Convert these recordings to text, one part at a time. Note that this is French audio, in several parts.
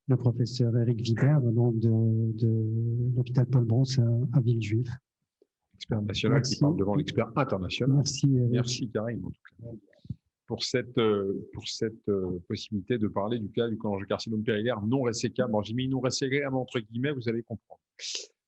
le professeur Éric Vibert, donc de l'hôpital Paul Brousse à Villejuif. Expert national qui parle devant l'expert international. Merci. Merci Karim, en tout cas, pour cette possibilité de parler du cas du cholangiocarcinome périlaire non résécable. Bon, j'ai mis non résécable entre guillemets, vous allez comprendre.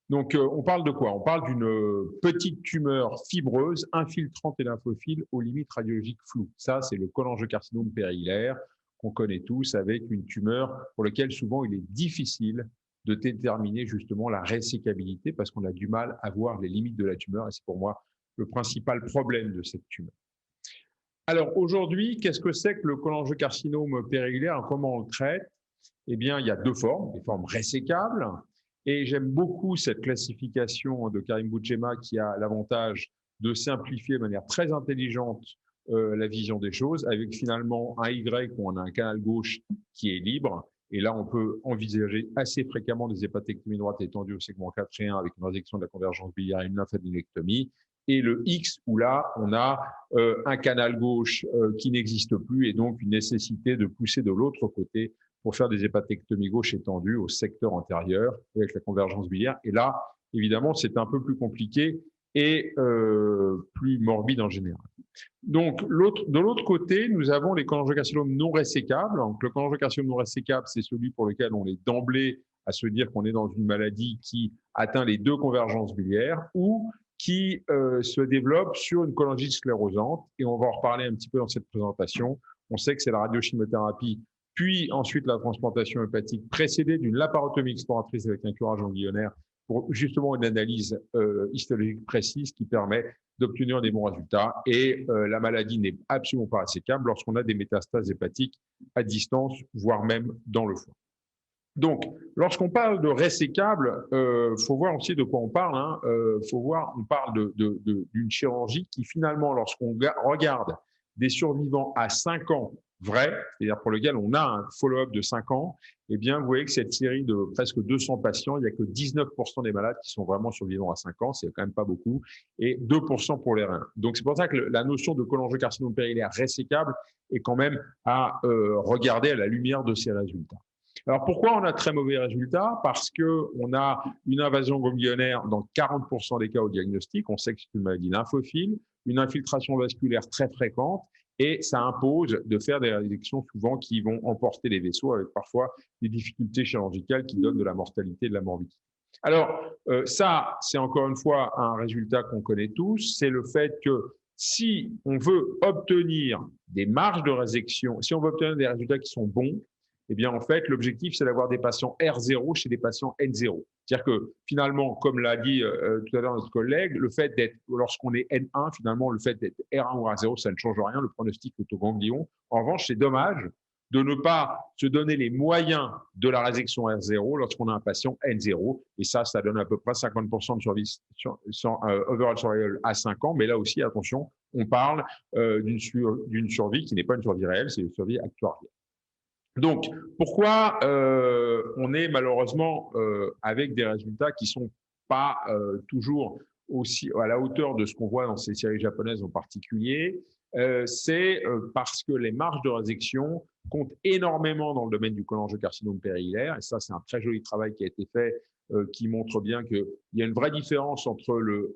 Donc, on parle de quoi? On parle d'une petite tumeur fibreuse, infiltrante et lymphophile aux limites radiologiques floues. Ça, c'est le cholangiocarcinome périlaire qu'on connaît tous, avec une tumeur pour laquelle souvent il est difficile de déterminer justement la résécabilité parce qu'on a du mal à voir les limites de la tumeur et c'est pour moi le principal problème de cette tumeur. Alors aujourd'hui, qu'est-ce que c'est que le cholangiocarcinome périlaire? Comment on le traite? Eh bien, il y a deux formes, des formes résécables. Et j'aime beaucoup cette classification de Karim Bouchema qui a l'avantage de simplifier de manière très intelligente la vision des choses, avec finalement un Y où on a un canal gauche qui est libre. Et là, on peut envisager assez fréquemment des hépatectomies droite étendues au segment 4 et 1 avec une résection de la convergence biliaire et une lymphadenectomie. Et le X où là, on a un canal gauche qui n'existe plus et donc une nécessité de pousser de l'autre côté pour faire des hépatectomies gauche étendues au secteur antérieur avec la convergence biliaire. Et là, évidemment, c'est un peu plus compliqué et plus morbide en général. Donc, de l'autre côté, nous avons les cholangiocarcinomes non résécables. Donc, le cholangiocarcinome non résécable, c'est celui pour lequel on est d'emblée à se dire qu'on est dans une maladie qui atteint les deux convergences biliaires ou qui se développe sur une cholangite sclérosante. Et on va en reparler un petit peu dans cette présentation. On sait que c'est la radiochimiothérapie puis ensuite la transplantation hépatique précédée d'une laparotomie exploratrice avec un curage ganglionnaire pour justement une analyse histologique précise qui permet d'obtenir des bons résultats. Et la maladie n'est absolument pas résécable lorsqu'on a des métastases hépatiques à distance, voire même dans le foie. Donc, lorsqu'on parle de résécable, faut voir aussi de quoi on parle. On parle d'une chirurgie qui finalement, lorsqu'on regarde des survivants à 5 ans vrai, c'est-à-dire pour lequel on a un follow-up de 5 ans, eh bien, vous voyez que cette série de presque 200 patients, il n'y a que 19% des malades qui sont vraiment survivants à 5 ans, c'est quand même pas beaucoup, et 2% pour les reins. Donc, c'est pour ça que la notion de cholangiocarcinome périlaire résécable est quand même à regarder à la lumière de ces résultats. Alors, pourquoi on a très mauvais résultats? Parce qu'on a une invasion ganglionnaire dans 40% des cas au diagnostic. On sait que c'est une maladie lymphophile, une infiltration vasculaire très fréquente, et ça impose de faire des résections souvent qui vont emporter les vaisseaux avec parfois des difficultés chirurgicales qui donnent de la mortalité et de la morbidité. Alors, ça, c'est encore une fois un résultat qu'on connaît tous, c'est le fait que si on veut obtenir des marges de résection, si on veut obtenir des résultats qui sont bons, eh bien, en fait, l'objectif, c'est d'avoir des patients R0 chez des patients N0. C'est-à-dire que, finalement, comme l'a dit tout à l'heure notre collègue, le fait d'être, lorsqu'on est N1, finalement, le fait d'être R1 ou R0, ça ne change rien, le pronostic autoganglion. En revanche, c'est dommage de ne pas se donner les moyens de la résection R0 lorsqu'on a un patient N0. Et ça donne à peu près 50% de survie overall survival à 5 ans. Mais là aussi, attention, on parle d'une survie qui n'est pas une survie réelle, c'est une survie actuarielle. Donc, pourquoi on est malheureusement avec des résultats qui ne sont pas toujours aussi à la hauteur de ce qu'on voit dans ces séries japonaises en particulier? C'est parce que les marges de résection comptent énormément dans le domaine du cholangiocarcinome périlaire. Et ça, c'est un très joli travail qui a été fait qui montre bien qu'il y a une vraie différence entre le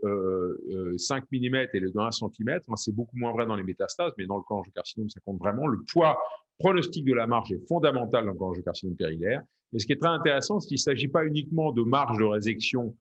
5 mm et le 1 cm. C'est beaucoup moins vrai dans les métastases, mais dans le cholangiocarcinome, ça compte vraiment. Le poids pronostic de la marge est fondamental dans le cholangiocarcinome périlaire. Et ce qui est très intéressant, c'est qu'il ne s'agit pas uniquement de marge de résection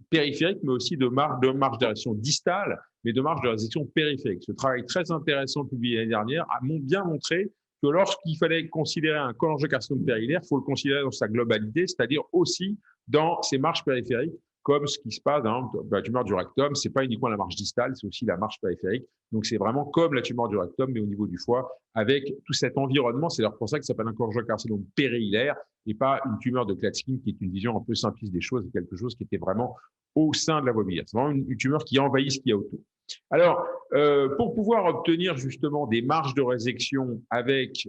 périphérique, mais aussi de marge de résection distale, mais de marge de résection périphérique. Ce travail très intéressant publié l'année dernière a bien montré que lorsqu'il fallait considérer un cholangiocarcinome périlaire, il faut le considérer dans sa globalité, c'est-à-dire aussi dans ses marges périphériques, comme ce qui se passe dans la tumeur du rectum. Ce n'est pas uniquement la marge distale, c'est aussi la marge périphérique. Donc, c'est vraiment comme la tumeur du rectum, mais au niveau du foie, avec tout cet environnement. C'est pour ça que ça s'appelle un cholangiocarcinome périlaire et pas une tumeur de Klatskin, qui est une vision un peu simpliste des choses, quelque chose qui était vraiment au sein de la voie biliaire. C'est vraiment une tumeur qui envahit ce qu'il y a autour. Alors, pour pouvoir obtenir justement des marges de résection avec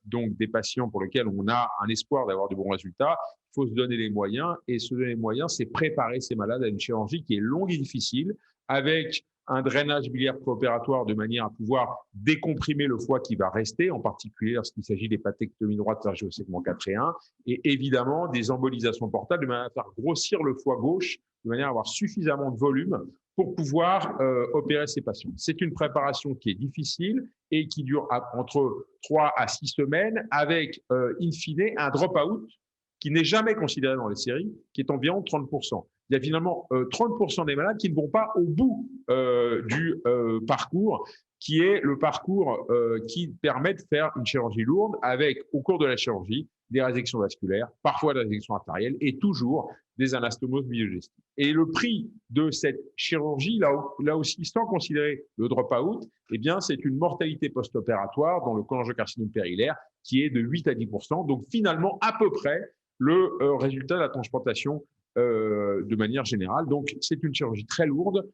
donc des patients pour lesquels on a un espoir d'avoir de bons résultats, il faut se donner les moyens. Et se donner les moyens, c'est préparer ces malades à une chirurgie qui est longue et difficile, avec un drainage biliaire préopératoire de manière à pouvoir décomprimer le foie qui va rester, en particulier lorsqu'il s'agit d'hépatectomie droite au segment 4 et 1, et évidemment des embolisations portales de manière à faire grossir le foie gauche, de manière à avoir suffisamment de volume pour pouvoir opérer ces patients. C'est une préparation qui est difficile et qui dure entre 3 à 6 semaines avec, in fine, un drop-out qui n'est jamais considéré dans les séries, qui est environ 30%. Il y a finalement 30% des malades qui ne vont pas au bout du parcours, qui est le parcours qui permet de faire une chirurgie lourde avec, au cours de la chirurgie, des résections vasculaires, parfois des résections artérielles et toujours des anastomoses myogestiques. Et le prix de cette chirurgie, là aussi, sans considérer le drop-out, eh bien, c'est une mortalité post-opératoire dans le cholangiocarcinome périhilaire qui est de 8 à 10%. Donc, finalement, à peu près le résultat de la transplantation de manière générale. Donc, c'est une chirurgie très lourde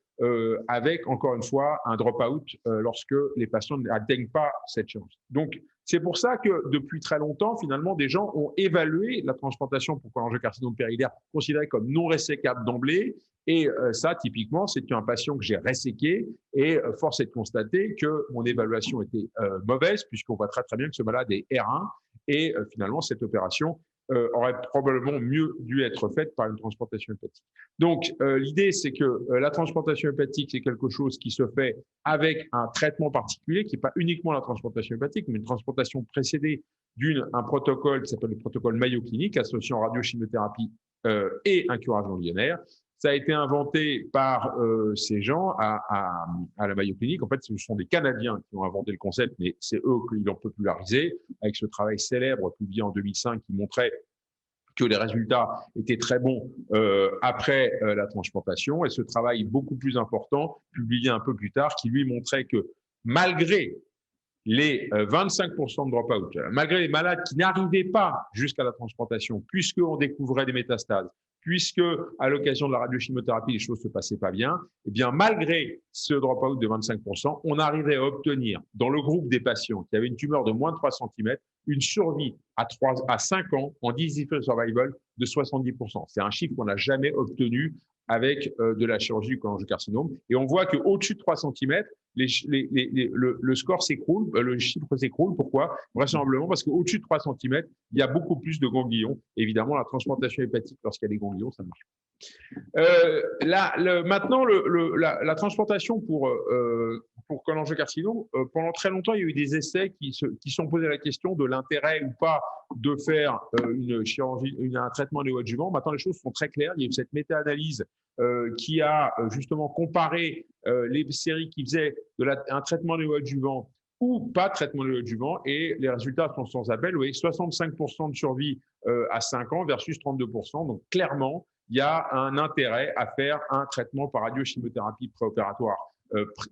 avec, encore une fois, un drop-out lorsque les patients n'atteignent pas cette chirurgie. Donc, c'est pour ça que depuis très longtemps, finalement, des gens ont évalué la transplantation pour cholangiocarcinome périhilaire considérée comme non résécable d'emblée. Et ça, typiquement, c'est un patient que j'ai réséqué et force est de constater que mon évaluation était mauvaise puisqu'on voit très, très bien que ce malade est R1 et finalement, cette opération aurait probablement mieux dû être faite par une transplantation hépatique. Donc, l'idée, c'est que la transplantation hépatique, c'est quelque chose qui se fait avec un traitement particulier, qui n'est pas uniquement la transplantation hépatique, mais une transplantation précédée d'un protocole qui s'appelle le protocole Mayo Clinique, associant radiochimiothérapie et un curage ganglionnaire. Ça a été inventé par ces gens à la Mayo Clinique. En fait, ce sont des Canadiens qui ont inventé le concept, mais c'est eux qui l'ont popularisé avec ce travail célèbre publié en 2005 qui montrait que les résultats étaient très bons après la transplantation. Et ce travail beaucoup plus important, publié un peu plus tard, qui lui montrait que malgré les 25% de drop-out, malgré les malades qui n'arrivaient pas jusqu'à la transplantation, puisqu'on découvrait des métastases, puisque à l'occasion de la radiochimiothérapie, les choses ne se passaient pas bien, eh bien, malgré ce drop-out de 25%, on arrivait à obtenir, dans le groupe des patients qui avaient une tumeur de moins de 3 cm, une survie à 5 ans en disease-free survival de 70%. C'est un chiffre qu'on n'a jamais obtenu avec de la chirurgie du cholangiocarcinome. Et on voit qu'au-dessus de 3 cm, le score s'écroule, le chiffre s'écroule. Pourquoi? Vraisemblablement parce qu'au-dessus de 3 cm, il y a beaucoup plus de ganglions. Évidemment, la transplantation hépatique, lorsqu'il y a des ganglions, ça marche. Maintenant, la transplantation pour cholangiocarcinome, pendant très longtemps, il y a eu des essais qui sont posés la question de l'intérêt ou pas de faire une chirurgie, un traitement néoadjuvant. Maintenant, les choses sont très claires. Il y a eu cette méta-analyse qui a justement comparé les séries qui faisaient un traitement néoadjuvant ou pas de traitement néoadjuvant, et les résultats sont sans appel. Vous voyez, 65% de survie à 5 ans versus 32%. Donc, clairement, il y a un intérêt à faire un traitement par radiochimiothérapie préopératoire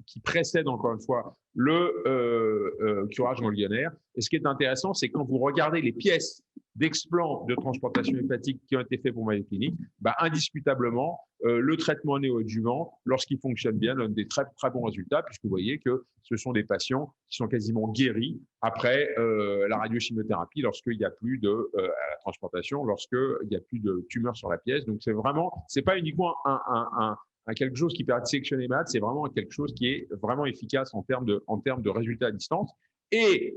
qui précède, encore une fois, le curage ganglionnaire. Et ce qui est intéressant, c'est quand vous regardez les pièces d'explant de transplantation hépatique qui ont été faits pour Mayo Clinique, indiscutablement, le traitement néoadjuvant, lorsqu'il fonctionne bien, donne des très, très bons résultats, puisque vous voyez que ce sont des patients qui sont quasiment guéris après la radiochimiothérapie, lorsqu'il n'y a plus de la transplantation, lorsqu'il n'y a plus de tumeur sur la pièce. Donc, c'est pas uniquement quelque chose qui permet de sélectionner les malades, c'est vraiment quelque chose qui est vraiment efficace en termes de résultats à distance. Et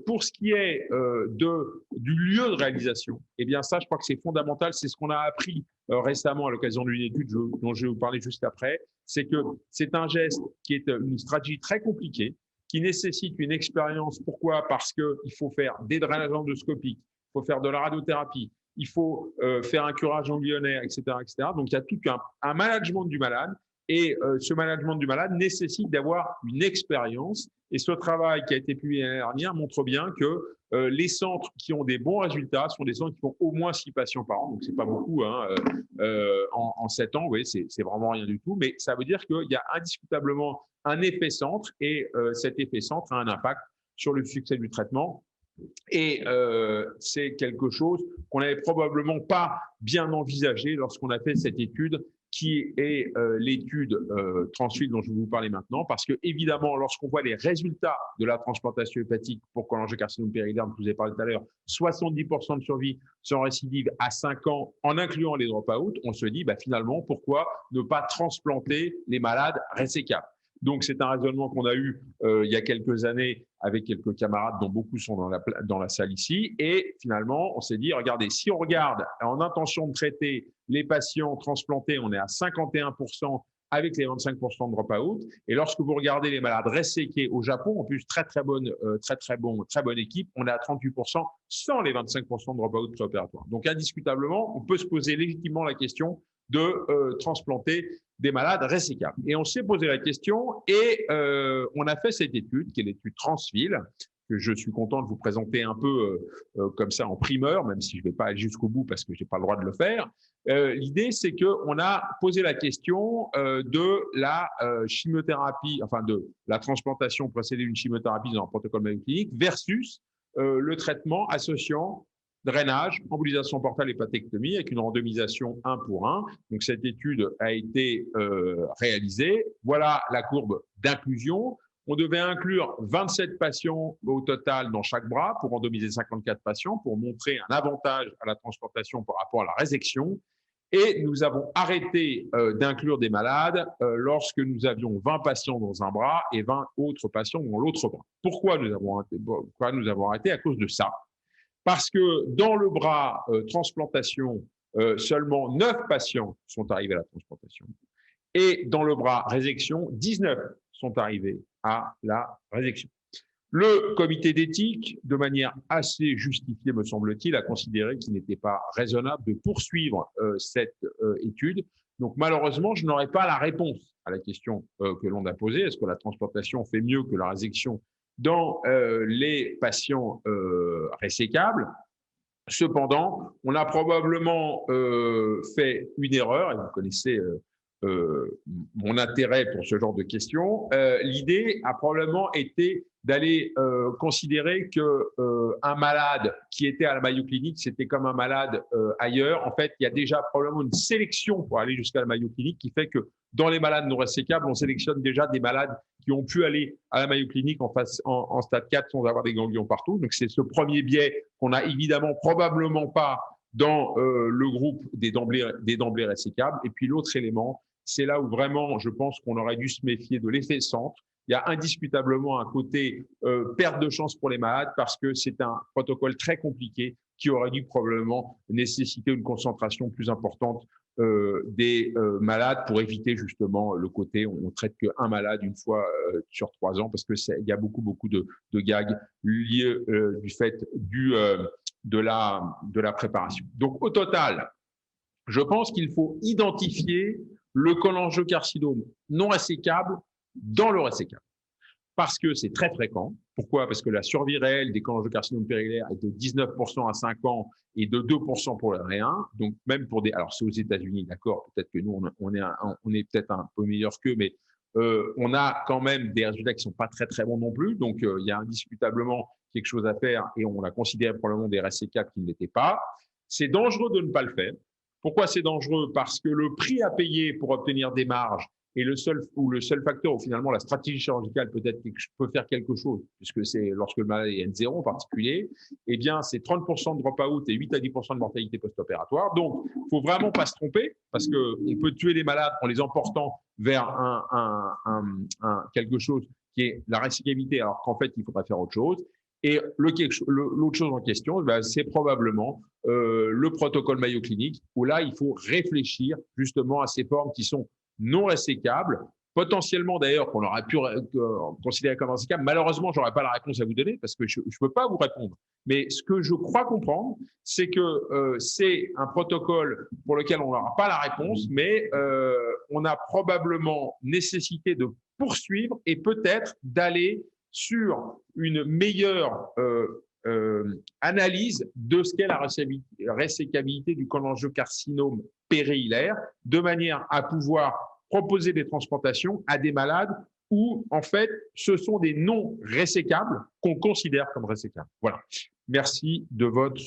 pour ce qui est du lieu de réalisation, eh bien ça, je crois que c'est fondamental. C'est ce qu'on a appris récemment à l'occasion d'une étude dont je vais vous parler juste après. C'est que c'est un geste qui est une stratégie très compliquée, qui nécessite une expérience. Pourquoi? Parce qu'il faut faire des drainages endoscopiques, il faut faire de la radiothérapie, il faut faire un curage ganglionnaire, etc., etc. Donc, il y a tout un management du malade. Et ce management du malade nécessite d'avoir une expérience. Et ce travail qui a été publié l'année dernière montre bien que les centres qui ont des bons résultats sont des centres qui font au moins 6 patients par an. Donc, ce n'est pas beaucoup en 7 ans. Oui, c'est vraiment rien du tout. Mais ça veut dire qu'il y a indiscutablement un effet centre et cet effet centre a un impact sur le succès du traitement. Et c'est quelque chose qu'on n'avait probablement pas bien envisagé lorsqu'on a fait cette étude qui est l'étude Transfil dont je vais vous parler maintenant, parce que évidemment, lorsqu'on voit les résultats de la transplantation hépatique pour cholangiocarcinome périnéal, que je vous ai parlé tout à l'heure, 70% de survie sans récidive à 5 ans, en incluant les drop-out, on se dit finalement, pourquoi ne pas transplanter les malades résécables? Donc, c'est un raisonnement qu'on a eu il y a quelques années avec quelques camarades dont beaucoup sont dans la salle ici. Et finalement, on s'est dit, regardez, si on regarde en intention de traiter les patients transplantés, on est à 51% avec les 25% de drop-out. Et lorsque vous regardez les malades réséqués au Japon, en plus, très bonne équipe, on est à 38% sans les 25% de drop-out préopératoire. Donc, indiscutablement, on peut se poser légitimement la question de transplanter des malades résécables. Et on s'est posé la question et on a fait cette étude, qui est l'étude Transfil, que je suis content de vous présenter un peu comme ça en primeur, même si je ne vais pas aller jusqu'au bout parce que je n'ai pas le droit de le faire. L'idée, c'est qu'on a posé la question de la chimiothérapie, enfin de la transplantation précédée d'une chimiothérapie dans un protocole clinique versus le traitement associant drainage, embolisation portale et hépatectomie avec une randomisation 1 pour 1. Donc, cette étude a été réalisée. Voilà la courbe d'inclusion. On devait inclure 27 patients au total dans chaque bras pour randomiser 54 patients pour montrer un avantage à la transplantation par rapport à la résection. Et nous avons arrêté d'inclure des malades lorsque nous avions 20 patients dans un bras et 20 autres patients dans l'autre bras. Pourquoi nous avons arrêté? À cause de ça. Parce que dans le bras transplantation, seulement 9 patients sont arrivés à la transplantation. Et dans le bras résection, 19 sont arrivés à la résection. Le comité d'éthique, de manière assez justifiée, me semble-t-il, a considéré qu'il n'était pas raisonnable de poursuivre cette étude. Donc, malheureusement, je n'aurai pas la réponse à la question que l'on a posée. Est-ce que la transplantation fait mieux que la résection dans les patients résécables? Cependant, on a probablement fait une erreur, et vous connaissez mon intérêt pour ce genre de questions. L'idée a probablement été d'aller considérer qu'un malade qui était à la Mayo Clinique, c'était comme un malade ailleurs. En fait, il y a déjà probablement une sélection pour aller jusqu'à la Mayo Clinique qui fait que dans les malades non résécables, on sélectionne déjà des malades qui ont pu aller à la Mayo Clinique en stade 4 sans avoir des ganglions partout. Donc, c'est ce premier biais qu'on n'a évidemment probablement pas dans le groupe des d'emblée résécables. Et puis, l'autre élément, c'est là où vraiment, je pense qu'on aurait dû se méfier de l'effet centre. Il y a indiscutablement un côté perte de chance pour les malades parce que c'est un protocole très compliqué qui aurait dû probablement nécessiter une concentration plus importante des malades pour éviter justement le côté on traite qu'un malade une fois sur 3 ans parce que il y a beaucoup de gags liés du fait de la préparation. Donc au total, je pense qu'il faut identifier le cholangiocarcinome non résécable dans le résécable. Parce que c'est très fréquent. Pourquoi? Parce que la survie réelle des cholangiocarcinomes périnéaires est de 19% à 5 ans et de 2% pour les réens. Donc, même pour des... Alors, c'est aux États-Unis, d'accord, peut-être que nous, on est peut-être un peu meilleur qu'eux, mais on a quand même des résultats qui ne sont pas très bons non plus. Donc, il y a indiscutablement quelque chose à faire et on a considéré probablement des résécables qui ne l'étaient pas. C'est dangereux de ne pas le faire. Pourquoi c'est dangereux? Parce que le prix à payer pour obtenir des marges et le seul facteur où finalement la stratégie chirurgicale peut faire quelque chose, puisque c'est lorsque le malade est N0 en particulier, eh bien c'est 30% de drop-out et 8 à 10% de mortalité post-opératoire. Donc, il ne faut vraiment pas se tromper, parce qu'on peut tuer les malades en les emportant vers quelque chose qui est la résécabilité, alors qu'en fait, il faudra faire autre chose. Et l'autre chose en question, c'est probablement le protocole Mayo Clinique, où là, il faut réfléchir justement à ces formes qui sont non résécables, potentiellement d'ailleurs qu'on aurait pu considérer comme résécables. Malheureusement, je n'aurai pas la réponse à vous donner parce que je ne peux pas vous répondre. Mais ce que je crois comprendre, c'est que c'est un protocole pour lequel on n'aura pas la réponse, mais on a probablement nécessité de poursuivre et peut-être d'aller sur une meilleure analyse de ce qu'est la résécabilité du cholangiocarcinome périhilaire, de manière à pouvoir proposer des transplantations à des malades où, en fait, ce sont des non résécables qu'on considère comme résécables. Voilà. Merci de votre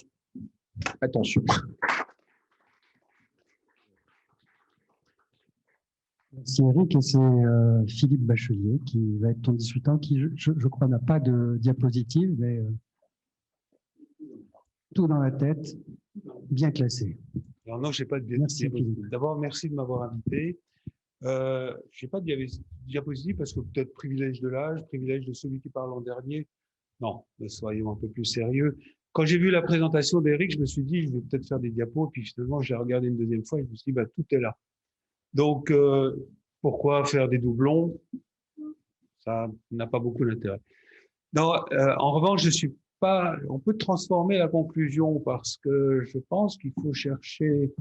attention. Merci Eric, et c'est Philippe Bachelier qui va être ton discutant, qui je crois n'a pas de diapositive, mais tout dans la tête, bien classé. Alors non, je n'ai pas de diapositive. D'abord, merci de m'avoir invité. Je n'ai pas de diapositive parce que peut-être privilège de l'âge, privilège de celui qui parle en dernier. Non, soyons un peu plus sérieux. Quand j'ai vu la présentation d'Eric, je me suis dit, je vais peut-être faire des diapos, puis finalement, j'ai regardé une deuxième fois et je me suis dit, bah, tout est là. Donc, pourquoi faire des doublons? Ça n'a pas beaucoup d'intérêt. En revanche, je suis pas. On peut transformer la conclusion parce que je pense qu'il faut chercher.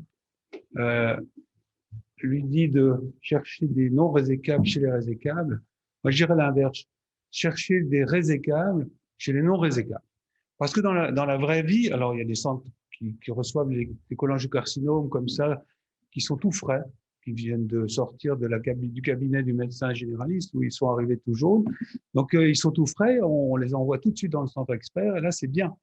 Lui dit de chercher des non résécables chez les résécables. Moi, je dirais l'inverse. Chercher des résécables chez les non résécables. Parce que dans la vraie vie, alors il y a des centres qui reçoivent les cholangiocarcinomes comme ça, qui sont tout frais, qui viennent de sortir du cabinet du médecin généraliste où ils sont arrivés tout jaunes. Donc, ils sont tout frais, on les envoie tout de suite dans le centre expert, et là, c'est bien.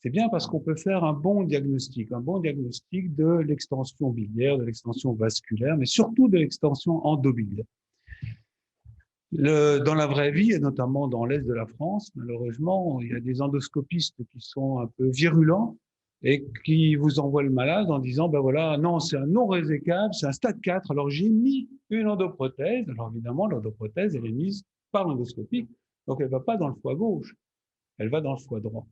C'est bien parce qu'on peut faire un bon diagnostic de l'extension biliaire, de l'extension vasculaire, mais surtout de l'extension endobiliaire. Dans la vraie vie, et notamment dans l'Est de la France, malheureusement, il y a des endoscopistes qui sont un peu virulents et qui vous envoient le malade en disant, ben voilà, non, c'est un non résécable, c'est un stade 4, alors j'ai mis une endoprothèse. Alors évidemment, l'endoprothèse, elle est mise par l'endoscopie, donc elle ne va pas dans le foie gauche, elle va dans le foie droit.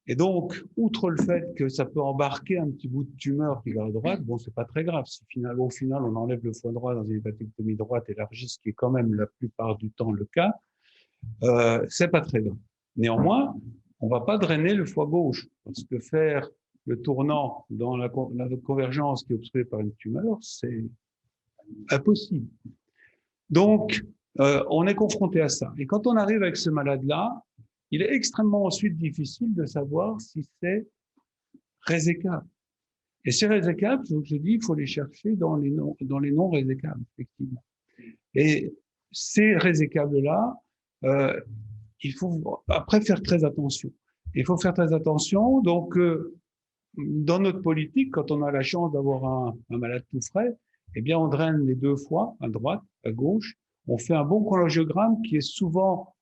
Et donc, outre le fait que ça peut embarquer un petit bout de tumeur qui va à droite, bon, c'est pas très grave. Si au final, on enlève le foie droit dans une hépatectomie droite élargie, ce qui est quand même la plupart du temps le cas, c'est pas très grave. Néanmoins, on va pas drainer le foie gauche, parce que faire le tournant dans la convergence qui est obstruée par une tumeur, c'est impossible. Donc, on est confronté à ça. Et quand on arrive avec ce malade-là, il est extrêmement ensuite difficile de savoir si c'est résécable. Et ces résécables, donc je dis, il faut les chercher dans les non résécables, effectivement. Et ces résécables-là, il faut après faire très attention. Il faut faire très attention. Donc, dans notre politique, quand on a la chance d'avoir un malade tout frais, eh bien, on draine les deux foies, à droite, à gauche. On fait un bon cholangiogramme qui est souvent,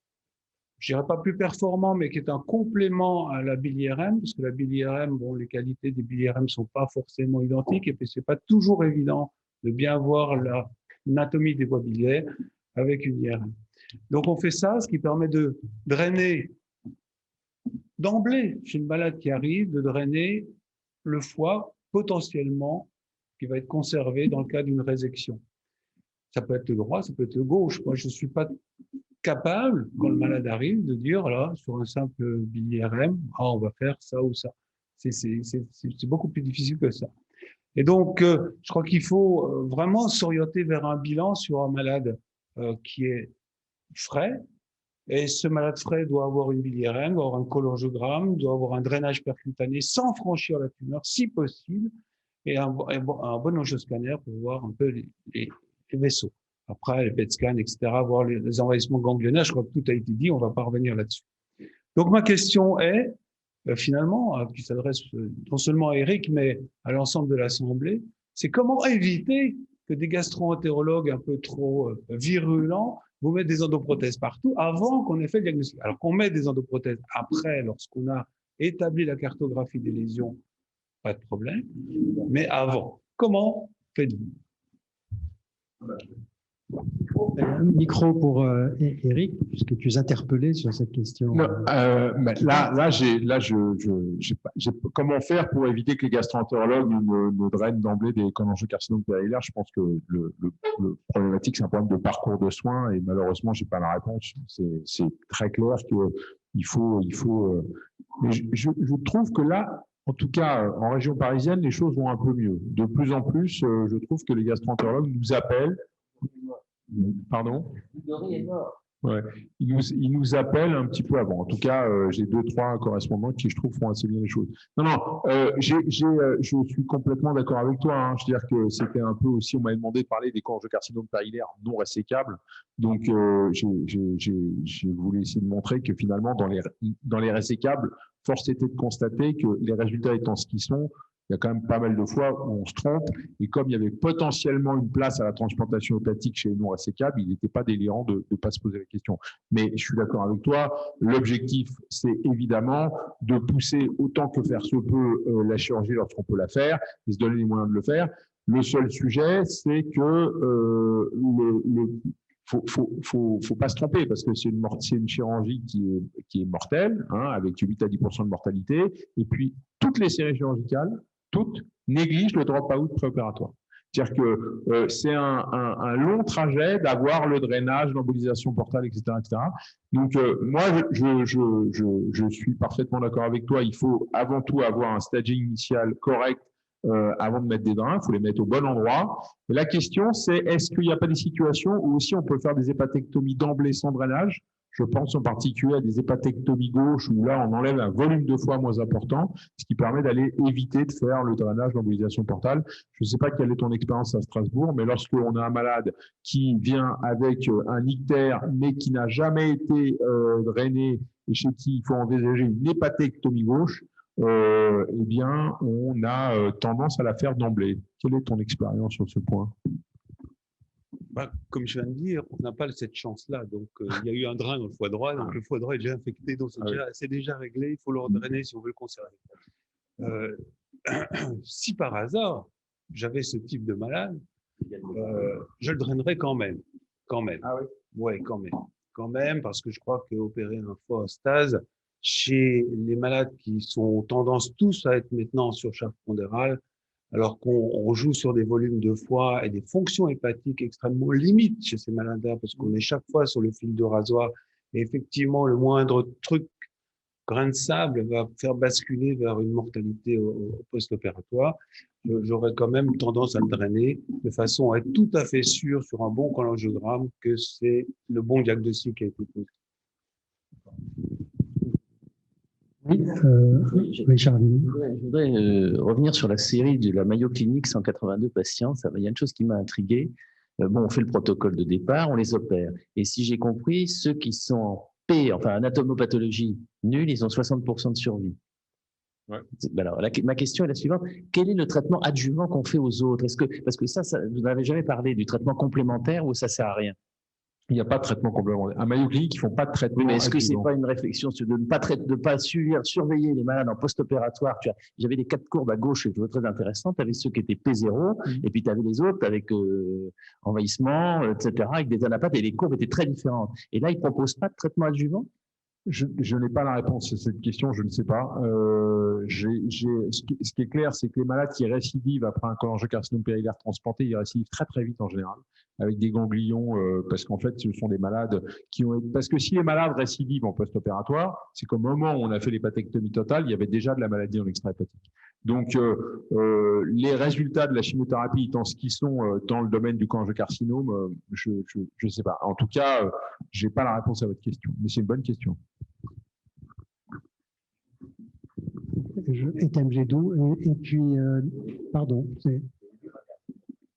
je dirais pas plus performant, mais qui est un complément à la bile-IRM, parce que la bile-IRM, bon, les qualités des bile-IRM sont pas forcément identiques, et puis c'est pas toujours évident de bien voir l'anatomie des voies biliaires avec une IRM. Donc on fait ça, ce qui permet de drainer d'emblée, chez le malade qui arrive, de drainer le foie potentiellement qui va être conservé dans le cas d'une résection. Ça peut être le droit, ça peut être le gauche. Moi, je ne suis pas capable, quand le malade arrive, de dire, là, sur un simple bile-IRM, on va faire ça ou ça. C'est beaucoup plus difficile que ça. Et donc, je crois qu'il faut vraiment s'orienter vers un bilan sur un malade qui est frais. Et ce malade frais doit avoir une bile-IRM, doit avoir un cholangiogramme, doit avoir un drainage percutané sans franchir la tumeur, si possible, et un bon angioscanner pour voir un peu les vaisseaux. Après, les PET scans, etc., voir les envahissements ganglionnaires, je crois que tout a été dit, on ne va pas revenir là-dessus. Donc, ma question est, finalement, qui s'adresse non seulement à Eric, mais à l'ensemble de l'Assemblée, c'est comment éviter que des gastro-entérologues un peu trop virulents vous mettent des endoprothèses partout avant qu'on ait fait le diagnostic. Alors qu'on met des endoprothèses après, lorsqu'on a établi la cartographie des lésions, pas de problème, mais avant. Comment faites-vous? Micro pour Eric, puisque tu es interpellé sur cette question. Non, comment faire pour éviter que les gastro-entérologues ne drainent d'emblée des cholangiocarcinomes périlaires? Je pense que le problématique, c'est un problème de parcours de soins et malheureusement, je n'ai pas la réponse. C'est très clair qu'il faut. Mais je trouve que là, en tout cas, en région parisienne, les choses vont un peu mieux. De plus en plus, je trouve que les gastro-entérologues nous appellent. Pardon? Ouais. Ils nous appellent un petit peu avant. En tout cas, j'ai 2-3 correspondants qui, je trouve, font assez bien les choses. Je suis complètement d'accord avec toi. Hein. Je veux dire que c'était un peu aussi, on m'avait demandé de parler des cholangiocarcinomes périlaires non résécables. Donc, j'ai voulu essayer de montrer que finalement, dans les résécables, force était de constater que les résultats étant ce qu'ils sont, il y a quand même pas mal de fois où on se trompe. Et comme il y avait potentiellement une place à la transplantation hépatique chez les non ressécables, il n'était pas délirant de ne pas se poser la question. Mais je suis d'accord avec toi, l'objectif, c'est évidemment de pousser autant que faire se peut la chirurgie lorsqu'on peut la faire et se donner les moyens de le faire. Le seul sujet, c'est que faut pas se tromper parce que c'est une chirurgie qui est mortelle, hein, avec 8 à 10% de mortalité. Et puis, toutes les séries chirurgicales, toutes négligent le drop-out préopératoire. C'est-à-dire que c'est un long trajet d'avoir le drainage, l'embolisation portale, etc., etc. Donc, moi, je suis parfaitement d'accord avec toi. Il faut avant tout avoir un staging initial correct avant de mettre des drains. Il faut les mettre au bon endroit. Et la question, c'est est-ce qu'il n'y a pas des situations où aussi on peut faire des hépatectomies d'emblée sans drainage? Je pense en particulier à des hépatectomies gauches où là, on enlève un volume de foie moins important, ce qui permet d'aller éviter de faire le drainage, l'embolisation portale. Je ne sais pas quelle est ton expérience à Strasbourg, mais lorsqu'on a un malade qui vient avec un ictère, mais qui n'a jamais été drainé et chez qui il faut envisager une hépatectomie gauche, eh bien, on a tendance à la faire d'emblée. Quelle est ton expérience sur ce point? Comme je viens de dire, on n'a pas cette chance-là. Donc, il y a eu un drain dans le foie droit, donc le foie droit est déjà infecté, donc c'est déjà réglé, il faut le redrainer si on veut le conserver. Si par hasard, j'avais ce type de malade, je le drainerais quand même. Ah oui? Oui, quand même, parce que je crois qu'opérer un foie en stase, chez les malades qui sont tendance tous à être maintenant en surcharge pondérale, alors qu'on joue sur des volumes de foie et des fonctions hépatiques extrêmement limites chez ces malades-là, parce qu'on est chaque fois sur le fil de rasoir. Et effectivement, le moindre truc, grain de sable, va faire basculer vers une mortalité au post-opératoire. J'aurais quand même tendance à le drainer de façon à être tout à fait sûr sur un bon cholangiogramme que c'est le bon diagnostic qui a été posé. Oui, Richard. Je voudrais revenir sur la série de la Mayo Clinic, 182 patients. Il y a une chose qui m'a intrigué. Bon, on fait le protocole de départ, on les opère. Et si j'ai compris, ceux qui sont en P, enfin anatomopathologie nulle, ils ont 60% de survie. Ouais. Alors, ma question est la suivante. Quel est le traitement adjuvant qu'on fait aux autres? Parce que ça, vous n'avez jamais parlé du traitement complémentaire ou ça ne sert à rien? Il n'y a pas de traitement complémentaire. À Mayo Clinic, ils ne font pas de traitement. Oui, mais est-ce que ce n'est pas une réflexion de ne pas surveiller les malades en post-opératoire? J'avais des 4 courbes à gauche que je trouvais très intéressantes. Tu avais ceux qui étaient P0, et puis tu avais les autres avec envahissement, etc., avec des anapathes, et les courbes étaient très différentes. Et là, ils ne proposent pas de traitement adjuvant? Je n'ai pas la réponse à cette question, je ne sais pas. Ce qui est clair, c'est que les malades qui récidivent après un cholangiocarcinome périlaire transplanté, ils récidivent très très vite en général, avec des ganglions, parce qu'en fait, ce sont des malades qui ont... Parce que si les malades récidivent en post-opératoire, c'est qu'au moment où on a fait l'hépatectomie totale, il y avait déjà de la maladie dans l'extra-hépatique. Donc, les résultats de la chimiothérapie étant ce qu'ils sont dans le domaine du cholangiocarcinome, je ne sais pas. En tout cas, je n'ai pas la réponse à votre question, mais c'est une bonne question. Étienne Gédou, et puis, pardon, c'est...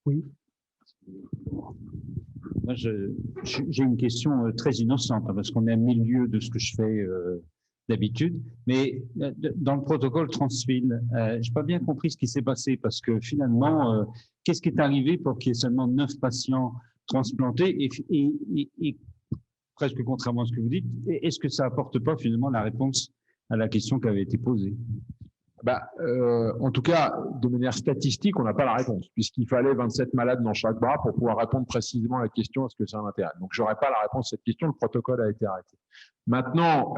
Oui. Moi, j'ai une question très innocente, parce qu'on est à milieu de ce que je fais d'habitude, mais dans le protocole Transfil, je n'ai pas bien compris ce qui s'est passé, parce que finalement, qu'est-ce qui est arrivé pour qu'il y ait seulement 9 patients transplantés et presque contrairement à ce que vous dites, est-ce que ça n'apporte pas finalement la réponse à la question qui avait été posée? En tout cas, de manière statistique, on n'a pas la réponse, puisqu'il fallait 27 malades dans chaque bras pour pouvoir répondre précisément à la question est-ce que c'est un intérêt. Donc, je n'aurais pas la réponse à cette question, le protocole a été arrêté. Maintenant,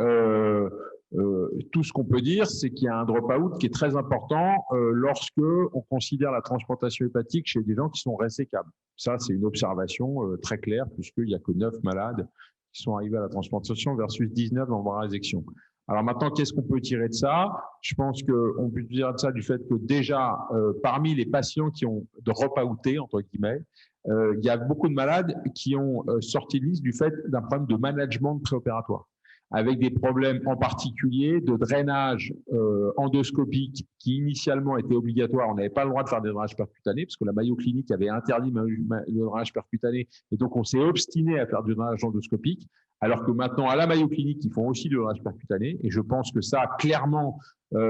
tout ce qu'on peut dire, c'est qu'il y a un drop-out qui est très important lorsque on considère la transplantation hépatique chez des gens qui sont résécables. Ça, c'est une observation très claire, puisqu'il n'y a que 9 malades qui sont arrivés à la transplantation versus 19 en bras résection. Alors maintenant, qu'est-ce qu'on peut tirer de ça? Je pense qu'on peut tirer de ça du fait que déjà, parmi les patients qui ont drop-outé, entre guillemets, il y a beaucoup de malades qui ont sorti de liste du fait d'un problème de management préopératoire, avec des problèmes en particulier de drainage endoscopique qui initialement était obligatoire. On n'avait pas le droit de faire des drainages percutanés parce que la Mayo Clinic avait interdit le drainage percutané et donc on s'est obstiné à faire du drainage endoscopique Alors que maintenant, à la Mayo Clinique, ils font aussi de l'ORH percutané. Et je pense que ça, clairement,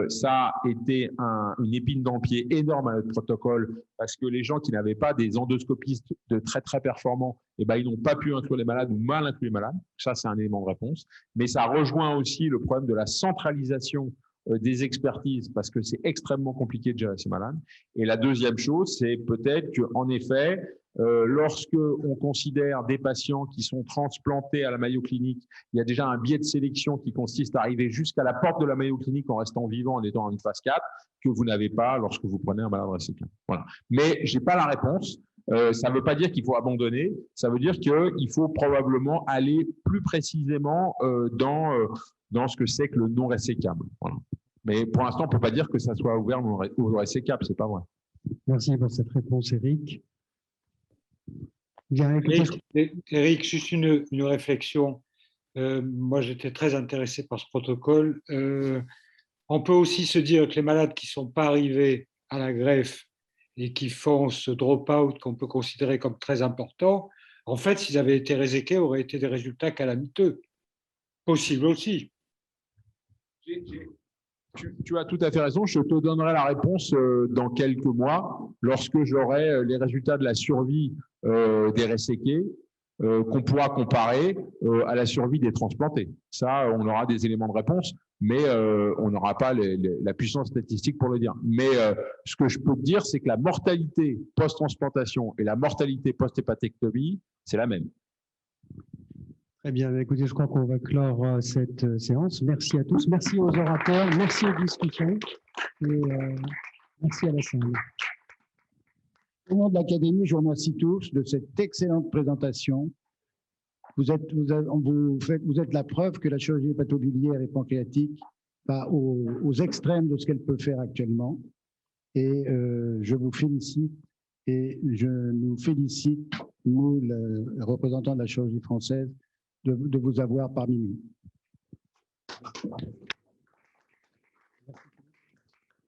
ça a été une épine dans le pied énorme à notre protocole parce que les gens qui n'avaient pas des endoscopistes de très, très performants, eh ben, ils n'ont pas pu inclure les malades ou mal inclure les malades. Ça, c'est un élément de réponse. Mais ça rejoint aussi le problème de la centralisation des expertises parce que c'est extrêmement compliqué de gérer ces malades. Et la deuxième chose, c'est peut-être qu'en effet, lorsque on considère des patients qui sont transplantés à la Mayo Clinique, il y a déjà un biais de sélection qui consiste à arriver jusqu'à la porte de la Mayo Clinique en restant vivant, en étant en une phase 4, que vous n'avez pas lorsque vous prenez un malade réséquable. Voilà. Mais j'ai pas la réponse. Ça ne veut pas dire qu'il faut abandonner. Ça veut dire qu'il faut probablement aller plus précisément dans ce que c'est que le non résécable. Voilà. Mais pour l'instant, on ne peut pas dire que ça soit ouvert au réséquable. C'est pas vrai. Merci pour cette réponse, Eric. Bien, Eric, juste une réflexion. Moi, j'étais très intéressé par ce protocole. On peut aussi se dire que les malades qui ne sont pas arrivés à la greffe et qui font ce drop-out qu'on peut considérer comme très important, en fait, s'ils avaient été réséqués, auraient été des résultats calamiteux. Possible aussi. Tu as tout à fait raison. Je te donnerai la réponse dans quelques mois, lorsque j'aurai les résultats de la survie des réséqués qu'on pourra comparer à la survie des transplantés. Ça, on aura des éléments de réponse, mais on n'aura pas la puissance statistique pour le dire. Mais ce que je peux te dire, c'est que la mortalité post-transplantation et la mortalité post-hépatectomie, c'est la même. Très bien, écoutez, je crois qu'on va clore cette séance. Merci à tous, merci aux orateurs, merci aux discussions et merci à la salle. Au nom de l'Académie, je vous remercie tous de cette excellente présentation. Vous êtes la preuve que la chirurgie hépatobiliaire et pancréatique va aux extrêmes de ce qu'elle peut faire actuellement. Et je vous félicite et je nous félicite, nous, les représentants de la chirurgie française, de vous avoir parmi nous.